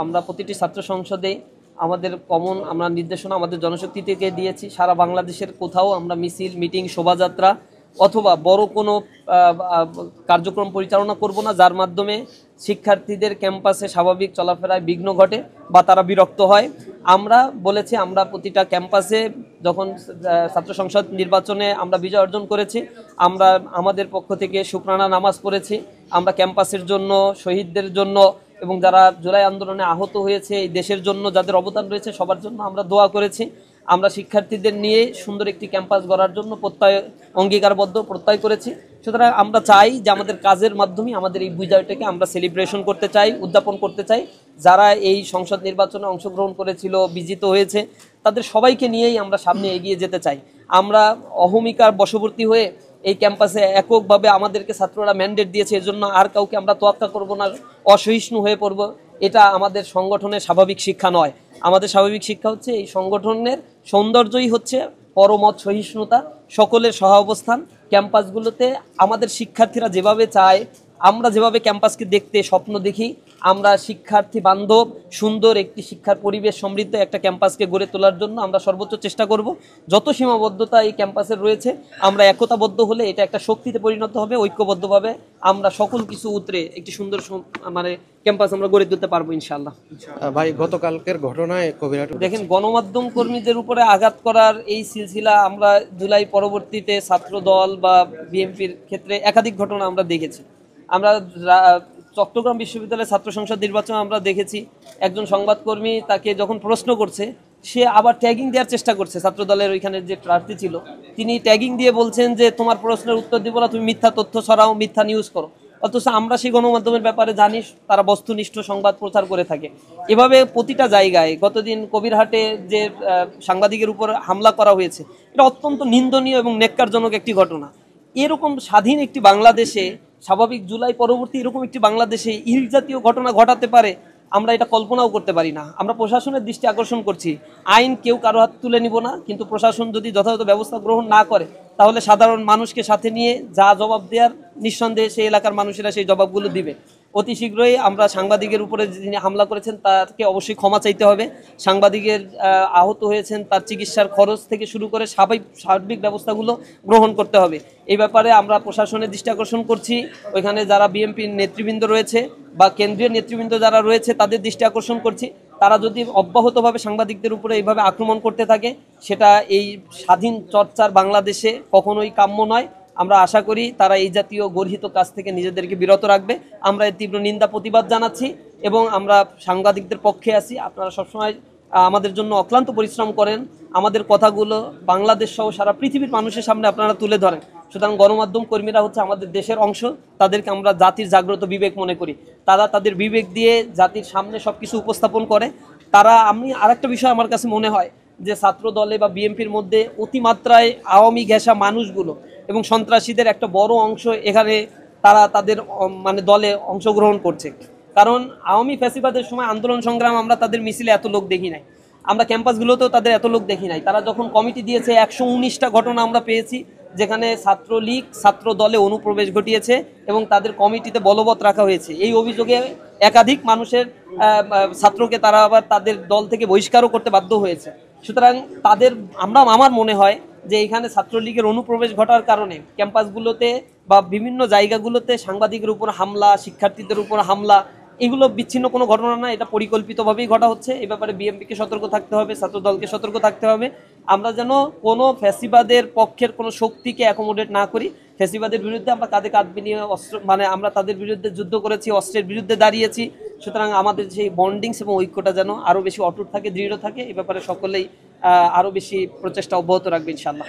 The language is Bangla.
আমরা প্রতিটি ছাত্র সংসদে আমাদের কমন আমরা নির্দেশনা আমাদের জনশক্তি থেকে দিয়েছি। সারা বাংলাদেশের কোথাও আমরা মিছিল, মিটিং, শোভাযাত্রা অথবা বড় কোনো কার্যক্রম পরিচালনা করব না যার মাধ্যমে শিক্ষার্থীদের ক্যাম্পাসে স্বাভাবিক চলাফেরায় বিঘ্ন ঘটে বা তারা বিরক্ত হয়। আমরা বলেছি আমরা প্রতিটা ক্যাম্পাসে যখন ছাত্র সংসদ নির্বাচনে আমরা বিজয় অর্জন করেছি, আমরা আমাদের পক্ষ থেকে শুকরানা নামাজ পড়েছি। আমরা ক্যাম্পাসের জন্য, শহীদদের জন্য এবং যারা জুলাই আন্দোলনে আহত হয়েছে, এই দেশের জন্য যাদের অবদান রয়েছে সবার জন্য আমরা দোয়া করেছি। আমরা শিক্ষার্থীদের নিয়ে সুন্দর একটি ক্যাম্পাস গড়ার জন্য অঙ্গীকারবদ্ধ প্রত্যয় করেছি। সুতরাং আমরা চাই যে আমাদের কাজের মাধ্যমে আমাদের এই বিজয়টাকে আমরা সেলিব্রেশন করতে চাই, উদযাপন করতে চাই। যারা এই সংসদ নির্বাচনে অংশগ্রহণ করেছিল, বিজিত হয়েছে, তাদের সবাইকে নিয়েই আমরা সামনে এগিয়ে যেতে চাই। আমরা অহমিকার বশবর্তী হয়ে এই ক্যাম্পাসে এককভাবে আমাদেরকে ছাত্ররা ম্যান্ডেট দিয়েছে, এজন্য আর কাউকে আমরা তোয়াক্কা করব না, অসহিষ্ণু হয়ে পড়ব, এটা আমাদের সংগঠনের স্বাভাবিক শিক্ষা নয়। আমাদের স্বাভাবিক শিক্ষা হচ্ছে এই সংগঠনের সৌন্দর্যই হচ্ছে পরমত সহিষ্ণুতা, সকলের সহাবস্থান। ক্যাম্পাসগুলোতে আমাদের শিক্ষার্থীরা যেভাবে চায়, আমরা যেভাবে ক্যাম্পাসকে দেখতে স্বপ্ন দেখি, আমরা শিক্ষার্থী বান্ধব সুন্দর একটি শিক্ষার পরিবেশ সমৃদ্ধ একটা ক্যাম্পাসকে গড়ে তোলার জন্য আমরা সর্বোচ্চ চেষ্টা করব। যত সীমাবদ্ধতা এই ক্যাম্পাসের রয়েছে, আমরা একতাবদ্ধ হলে এটা একটা শক্তিতে পরিণত হবে। ঐক্যবদ্ধভাবে আমরা সকল কিছু উতরে একটি সুন্দর ক্যাম্পাস আমরা গড়ে তুলতে পারবো ইনশাআল্লাহ। ভাই, গতকালকের ঘটনায় কবিরহাট দেখেন, গণমাধ্যম কর্মীদের উপরে আঘাত করার এই সিলসিলা আমরা জুলাই পরবর্তীতে ছাত্র দল বা বিএনপির ক্ষেত্রে একাধিক ঘটনা আমরা দেখেছি। আমরা চট্টগ্রাম বিশ্ববিদ্যালয়ের ছাত্র সংসদ নির্বাচনে আমরা দেখেছি একজন সংবাদকর্মী তাকে যখন প্রশ্ন করছে, সে আবার ট্যাগিং দেওয়ার চেষ্টা করছে। ছাত্র দলের ওইখানে যে প্রার্থী ছিল তিনি ট্যাগিং দিয়ে বলছেন যে তোমার প্রশ্নের উত্তর দিব না, তুমি মিথ্যা তথ্য ছড়াও, মিথ্যা নিউজ করো। অথচ আমরা সেই গণমাধ্যমের ব্যাপারে জানি তারা বস্তুনিষ্ঠ সংবাদ প্রচার করে থাকে। এভাবে প্রতিটা জায়গায় গতদিন কবিরহাটে যে সাংবাদিকের উপর হামলা করা হয়েছে, এটা অত্যন্ত নিন্দনীয় এবং নেক্কারজনক একটি ঘটনা। এরকম স্বাধীন একটি বাংলাদেশে, স্বাভাবিক জুলাই পরবর্তী এরকম একটি বাংলাদেশে এই জাতীয় ঘটনা ঘটাতে পারে, আমরা এটা কল্পনাও করতে পারি না। আমরা প্রশাসনের দৃষ্টি আকর্ষণ করছি, আইন কেউ কারো হাত তুলে নিব না, কিন্তু প্রশাসন যদি যথাযথ ব্যবস্থা গ্রহণ না করে তাহলে সাধারণ মানুষকে সাথে নিয়ে যা জবাব দেওয়ার নিঃসন্দেহে সেই এলাকার মানুষেরা সেই জবাবগুলো দিবে। অতি শীঘ্রই আমরা সাংবাদিকের উপরে যিনি হামলা করেছেন তাকে অবশ্যই ক্ষমা চাইতে হবে। সাংবাদিকের আহত হয়েছেন, তার চিকিৎসার খরচ থেকে শুরু করে সার্বিক ব্যবস্থাগুলো গ্রহণ করতে হবে। এই ব্যাপারে আমরা প্রশাসনের দৃষ্টি আকর্ষণ করছি। ওইখানে যারা বিএনপির নেতৃবৃন্দ রয়েছে বা কেন্দ্রীয় নেতৃবৃন্দ যারা রয়েছে তাদের দৃষ্টি আকর্ষণ করছি, তারা যদি অব্যাহতভাবে সাংবাদিকদের উপরে এইভাবে আক্রমণ করতে থাকে, সেটা এই স্বাধীন চর্চার বাংলাদেশে কখনোই কাম্য নয়। আমরা আশা করি তারা এই জাতীয় গর্হিত কাজ থেকে নিজেদেরকে বিরত রাখবে। আমরা এর তীব্র নিন্দা প্রতিবাদ জানাচ্ছি এবং আমরা সাংবাদিকদের পক্ষে আছি। আপনারা সবসময় আমাদের জন্য অক্লান্ত পরিশ্রম করেন, আমাদের কথাগুলো বাংলাদেশ সহ সারা পৃথিবীর মানুষের সামনে আপনারা তুলে ধরেন। সুতরাং গণমাধ্যম কর্মীরা হচ্ছে আমাদের দেশের অংশ, তাদেরকে আমরা জাতির জাগ্রত বিবেক মনে করি। তারা তাদের বিবেক দিয়ে জাতির সামনে সবকিছু উপস্থাপন করে। আমি আরেকটা বিষয় আমার কাছে মনে হয় যে ছাত্র দলে বা বিএনপির মধ্যে অতিমাত্রায় আওয়ামী ঘেঁষা মানুষগুলো এবং সন্ত্রাসীদের একটা বড় অংশ এখানে তারা তাদের দলে অংশগ্রহণ করছে। কারণ আওয়ামী ফ্যাসিবাদের সময় আন্দোলন সংগ্রাম আমরা তাদের মিছিলে এত লোক দেখি নাই, আমরা ক্যাম্পাসগুলোতেও তাদের এত লোক দেখি নাই। তারা যখন কমিটি দিয়েছে 119টা ঘটনা আমরা পেয়েছি যেখানে ছাত্রলীগ ছাত্র দলে অনুপ্রবেশ ঘটিয়েছে এবং তাদের কমিটিতে বলবৎ রাখা হয়েছে। এই অভিযোগে একাধিক মানুষের ছাত্রকে তারা আবার তাদের দল থেকে বহিষ্কারও করতে বাধ্য হয়েছে। সুতরাং আমার মনে হয় যে এখানে ছাত্রলীগের অনুপ্রবেশ ঘটার কারণে ক্যাম্পাসগুলোতে বা বিভিন্ন জায়গাগুলোতে সাংবাদিকের উপর হামলা, শিক্ষার্থীদের উপর হামলা, এগুলো বিচ্ছিন্ন কোনো ঘটনা না, এটা পরিকল্পিতভাবেই ঘটা হচ্ছে। এই ব্যাপারে বিএনপিকে সতর্ক থাকতে হবে, ছাত্র দলকে সতর্ক থাকতে হবে। আমরা যেন কোনো ফ্যাসিবাদের পক্ষের কোনো শক্তিকে অ্যাকোমোডেট না করি। ফ্যাসিবাদের বিরুদ্ধে আমরা কাঁধে কাঁধ মিলিয়ে আমরা তাদের বিরুদ্ধে যুদ্ধ করেছি, অস্ত্রের বিরুদ্ধে দাঁড়িয়েছি। সুতরাং আমাদের সেই বন্ডিংস এবং ঐক্যটা যেন আরও বেশি অটুট থাকে, দৃঢ় থাকে। এই ব্যাপারে সকলেই আরও বেশি প্রচেষ্টা অব্যাহত রাখবে ইনশাআল্লাহ।